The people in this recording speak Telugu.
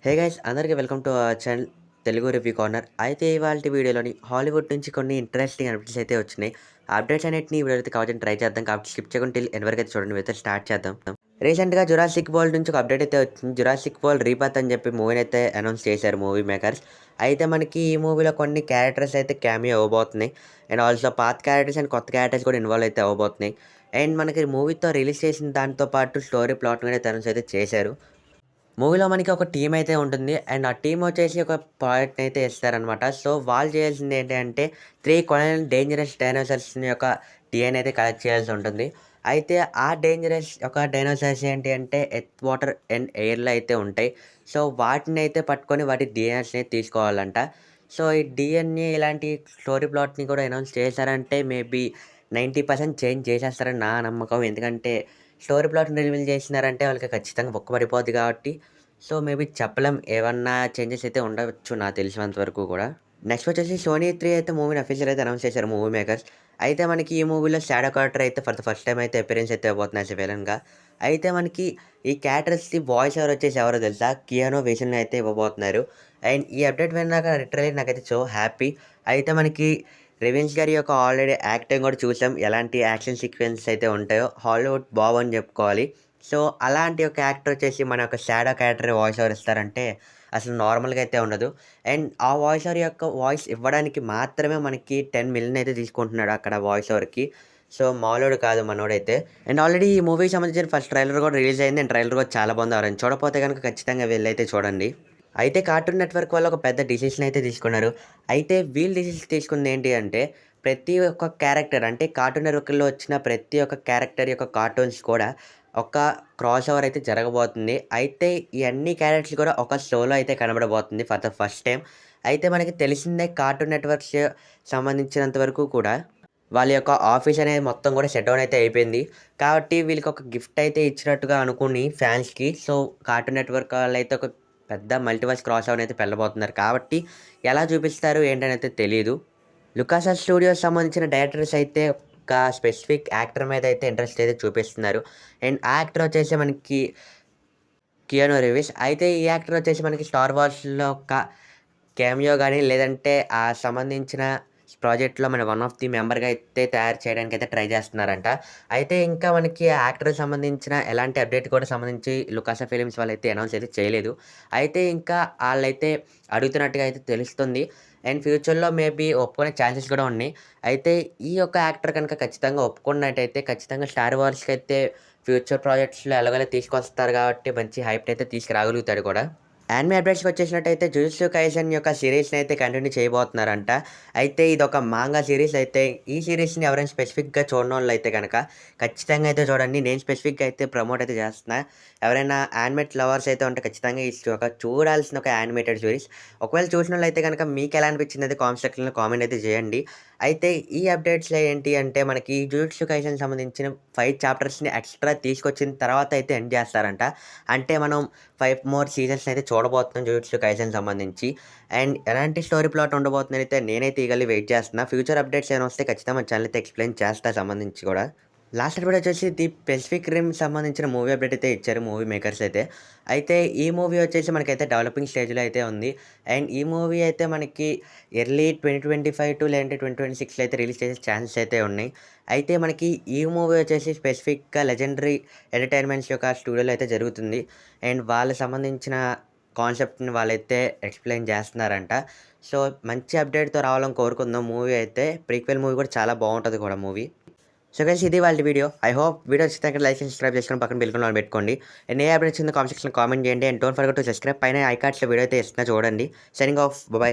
హే గైస్ అందరికీ welcome to our channel Telugu review corner. అయితే ఇవాల్టి వీడియోలోని హాలీవుడ్ నుంచి కొన్ని ఇంట్రెస్టింగ్ అప్డేట్స్ అయితే వచ్చినాయి. అప్డేట్స్ అన్నిటిని ఈ వీడియో అయితే కావాలని ట్రై చేద్దాం. కాబట్టి స్కిప్ చేయకుండా టిల్ ఎండ్ వరకు అయితే చూడండి. అయితే స్టార్ట్ చేద్దాం. రీసెంట్గా జురాసిక్ వరల్డ్ నుంచి ఒక అప్డేట్ అయితే వచ్చింది. జురాసిక్ వరల్డ్ రీబర్త్ అని చెప్పి మూవీని అయితే అనౌన్స్ చేశారు మూవీ మేకర్స్. అయితే మనకి ఈ మూవీలో కొన్ని క్యారెక్టర్స్ అయితే క్యామియో అవ్వబోతున్నాయి. అండ్ ఆల్సో పాత క్యారెక్టర్స్ అండ్ కొత్త క్యారెక్టర్స్ కూడా ఇన్వాల్వ్ అయితే అవ్వబోతున్నాయి. అండ్ మనకి మూవీతో రిలీజ్ చేసిన దాంతో పాటు స్టోరీ ప్లాట్ కూడా అనౌన్స్ అయితే చేశారు. మూవీలో మనకి ఒక టీమ్ అయితే ఉంటుంది. అండ్ ఆ టీమ్ వచ్చేసి ఒక ప్రాజెక్ట్‌ని అయితే ఇస్తారనమాట. సో, వాళ్ళు చేయాల్సింది ఏంటంటే 3 కొలైనల్ డేంజరస్ డైనోసార్స్‌ని యొక్క డీఎన్ఏ అయితే కలెక్ట్ చేయాల్సి ఉంటుంది. అయితే ఆ డేంజరస్ ఒక డైనోసార్స్ ఏంటి అంటే ఎర్త్, వాటర్ అండ్ ఎయిర్‌లో అయితే ఉంటాయి. సో, వాటిని అయితే పట్టుకొని వాటి డీఎన్ఏస్‌ని తీసుకోవాలంట. సో, ఈ డీఎన్ఏ ఇలాంటి స్టోరీ ప్లాట్‌ని కూడా అనౌన్స్ చేశారంటే మేబీ 90% చేంజ్ చేసేస్తారని నా నమ్మకం. ఎందుకంటే స్టోరీ ప్లాట్‌ని రివీల్ చేసినారంటే వాళ్ళకి ఖచ్చితంగా బొక్క పడిపోద్ది కాబట్టి, సో, మేబీ చెప్పలేం. ఏమన్నా చేంజెస్ అయితే ఉండవచ్చు నాకు తెలిసినంత వరకు కూడా. నెక్స్ట్ వచ్చేసి సోనీ 3 అయితే మూవీని అఫీషియల్ అయితే అనౌన్స్ చేశారు మూవీ మేకర్స్. అయితే మనకి ఈ మూవీలో షాడో క్యారెక్టర్ అయితే ఫర్ ద ఫస్ట్ టైమ్ అయితే అపియరెన్స్ అయితే ఇవ్వబోతుంది యాస్ ఎ విలన్‌గా. అయితే మనకి ఈ క్యారెక్టర్స్‌కి వాయిస్ ఓవర్ వచ్చేసి ఎవరో తెలుసా? కియానో వేషన్‌ని అయితే ఇవ్వబోతున్నారు. అండ్ ఈ అప్డేట్ విన్నాక లిటరల్లీ నాకైతే సో హ్యాపీ. అయితే మనకి రివెంజ్ గారి యొక్క ఆల్రెడీ యాక్టింగ్ కూడా చూసాం. ఎలాంటి యాక్షన్ సీక్వెన్స్ అయితే ఉంటాయో హాలీవుడ్ బాబు అని చెప్పుకోవాలి. సో, అలాంటి ఒక యాక్టర్ వచ్చేసి మన యొక్క షాడో క్యారెక్టర్ వాయిస్ ఓవర్ ఇస్తారంటే అసలు నార్మల్‌గా అయితే ఉండదు. అండ్ ఆ వాయిస్ ఓవర్ యొక్క వాయిస్ ఇవ్వడానికి మాత్రమే మనకి 10 మిలియన్ అయితే తీసుకుంటున్నాడు అక్కడ వాయిస్ ఓవర్‌కి. సో, మామూలోడు కాదు మనోడైతే. అండ్ ఆల్రెడీ ఈ మూవీకి సంబంధించిన ఫస్ట్ ట్రైలర్ కూడా రిలీజ్ అయింది. అండ్ ట్రైలర్ కూడా చాలా బాగుంది. ఎవరైనా చూడకపోతే గనుక ఖచ్చితంగా వెళ్లైతే చూడండి. అయితే కార్టూన్ నెట్‌వర్క్ వాళ్ళు ఒక పెద్ద డిసిషన్ అయితే తీసుకున్నారు. అయితే వీళ్ళు డిసిషన్ తీసుకుంది ఏంటి అంటే ప్రతి ఒక్క క్యారెక్టర్ అంటే కార్టూన్ నెట్‌వర్క్‌లో వచ్చిన ప్రతి ఒక్క క్యారెక్టర్ యొక్క కార్టూన్స్ కూడా ఒక క్రాస్ ఓవర్ అయితే జరగబోతుంది. అయితే ఈ అన్ని క్యారెక్టర్స్ కూడా ఒక షోలో అయితే కనబడబోతుంది ఫర్ ద ఫస్ట్ టైమ్. అయితే మనకి తెలిసిందే కార్టూన్ నెట్‌వర్క్స్ సంబంధించినంత వరకు కూడా వాళ్ళ యొక్క ఆఫీస్ అనేది మొత్తం కూడా షట్ డౌన్ అయితే అయిపోయింది. కాబట్టి వీళ్ళకి ఒక గిఫ్ట్ అయితే ఇచ్చినట్టుగా అనుకుని ఫ్యాన్స్‌కి సో, కార్టూన్ నెట్‌వర్క్ వాళ్ళైతే ఒక పెద్ద మల్టీవర్స్ క్రాస్ ఓవర్ అయితే వెళ్ళబోతున్నారు. కాబట్టి ఎలా చూపిస్తారు ఏంటనైతే తెలీదు. లుకాసాస్ స్టూడియోస్ సంబంధించిన డైరెక్టర్స్ అయితే ఒక స్పెసిఫిక్ యాక్టర్ మీద అయితే ఇంట్రెస్ట్ అయితే చూపిస్తున్నారు. అండ్ ఆ యాక్టర్ వచ్చేసి మనకి కియానో రీవ్స్. అయితే ఈ యాక్టర్ వచ్చేసి మనకి 'స్టార్ వార్స్‌లో' ఒక క్యామియో గాని, లేదంటే ఆ సంబంధించిన ప్రాజెక్ట్‌లో మన వన్ ఆఫ్ ది మెంబర్‌గా అయితే తయారు చేయడానికైతే ట్రై చేస్తున్నారంట. అయితే ఇంకా మనకి ఆ యాక్టర్‌కి సంబంధించిన ఎలాంటి అప్డేట్ కూడా సంబంధించి లుకాసా ఫిలిమ్స్ వాళ్ళైతే అనౌన్స్ అయితే చేయలేదు. అయితే ఇంకా ఆళ్ళైతే అడుగుతున్నట్టుగా అయితే తెలుస్తుంది. అండ్ ఫ్యూచర్‌లో మేబీ ఒప్పుకునే ఛాన్సెస్ కూడా ఉన్నాయి. అయితే ఈ యొక్క యాక్టర్ కనుక ఖచ్చితంగా ఒప్పుకున్నట్టయితే ఖచ్చితంగా 'స్టార్ వార్స్‌కైతే' ఫ్యూచర్ ప్రాజెక్ట్స్‌లో ఎలాగోలా తీసుకొస్తారు కాబట్టి మంచి హైప్‌ని అయితే తీసుకురాగలుగుతాడు కూడా. యానిమే అప్డేట్స్‌కి వచ్చేసినట్టయితే 'జుజుత్సు కైసెన్' యొక్క సీరీస్‌ని అయితే కంటిన్యూ చేయబోతున్నారంట. అయితే ఇదొక మాంగా సీరీస్ అయితే ఈ సీరీస్‌ని ఎవరైనా స్పెసిఫిక్‌గా చూడనోళ్ళైతే గనక ఖచ్చితంగా అయితే చూడండి. నేను స్పెసిఫిక్‌గా అయితే ప్రమోట్ అయితే చేస్తున్నా. ఎవరైనా యానిమేట్ లవర్స్ అయితే ఉంటే ఖచ్చితంగా ఈ ఒక చూడాల్సిన ఒక యానిమేటెడ్ సీరీస్. ఒకవేళ చూసినోళ్ళైతే గనక మీకెలా అనిపించింది అయితే కామెంట్ సెక్షన్‌లో కామెంట్ అయితే చేయండి. అయితే ఈ అప్డేట్స్‌లో ఏంటి అంటే మనకి 'జుజుత్సు కైసెన్‌కి' సంబంధించిన 5 చాప్టర్స్‌ని ఎక్స్‌ట్రా తీసుకొచ్చిన తర్వాత అయితే ఎండ్ చేస్తారంట. అంటే మనం 5 మోర్ సీజన్స్‌ని అయితే చూడబోతున్నాం 'జుజుత్సు కైసెన్‌కి' సంబంధించి. అండ్ ఎలాంటి స్టోరీ ప్లాట్ ఉండబోతుందనైతే నేనైతే ఈగర్‌లీ వెయిట్ చేస్తున్నా. ఫ్యూచర్ అప్డేట్స్ ఏమైనా వస్తే ఖచ్చితంగా మన ఛానల్ అయితే ఎక్స్‌ప్లెయిన్ చేస్తా సంబంధించి కూడా. లాస్ట్ అప్డేట్ వచ్చేసి ది పెసిఫిక్ రిమ్ సంబంధించిన మూవీ అప్డేట్ అయితే ఇచ్చారు మూవీ మేకర్స్ అయితే. అయితే ఈ మూవీ వచ్చేసి మనకైతే డెవలపింగ్ స్టేజ్‌లో అయితే ఉంది. అండ్ ఈ మూవీ అయితే మనకి ఎర్లీ 2025 లేదంటే 2026లో అయితే రిలీజ్ చేసే ఛాన్సెస్ అయితే ఉన్నాయి. అయితే మనకి ఈ మూవీ వచ్చేసి స్పెసిఫిక్‌గా లెజెండరీ ఎంటర్‌టైన్‌మెంట్స్ యొక్క స్టూడియోలో అయితే జరుగుతుంది. అండ్ వాళ్ళకి సంబంధించిన కాన్సెప్ట్‌ని వాళ్ళైతే ఎక్స్‌ప్లెయిన్ చేస్తున్నారంట. సో, మంచి అప్డేట్‌తో రావాలని కోరుకుందాం మూవీ అయితే. ప్రీక్వెల్ మూవీ కూడా చాలా బావుంటది కూడా మూవీ. సో గైస్ ఇది వాళ్ళ వీడియో. ఐ హోప్ వీడియో నచ్చితే లైక్ అండ్ సబ్స్క్రైబ్ చేసుకొని పక్కన బెల్ ఐకాన్ పెట్టుకోండి. అండ్ ఏ అప్డేట్స్ ఉందో కామెంట్ సెక్షన్‌లో కామెంట్ చేయండి. And don't forget to subscribe. పైన ఐ కార్డ్స్‌లో వీడియో అయితే ఇస్తున్నా చూడండి. Signing off. By by.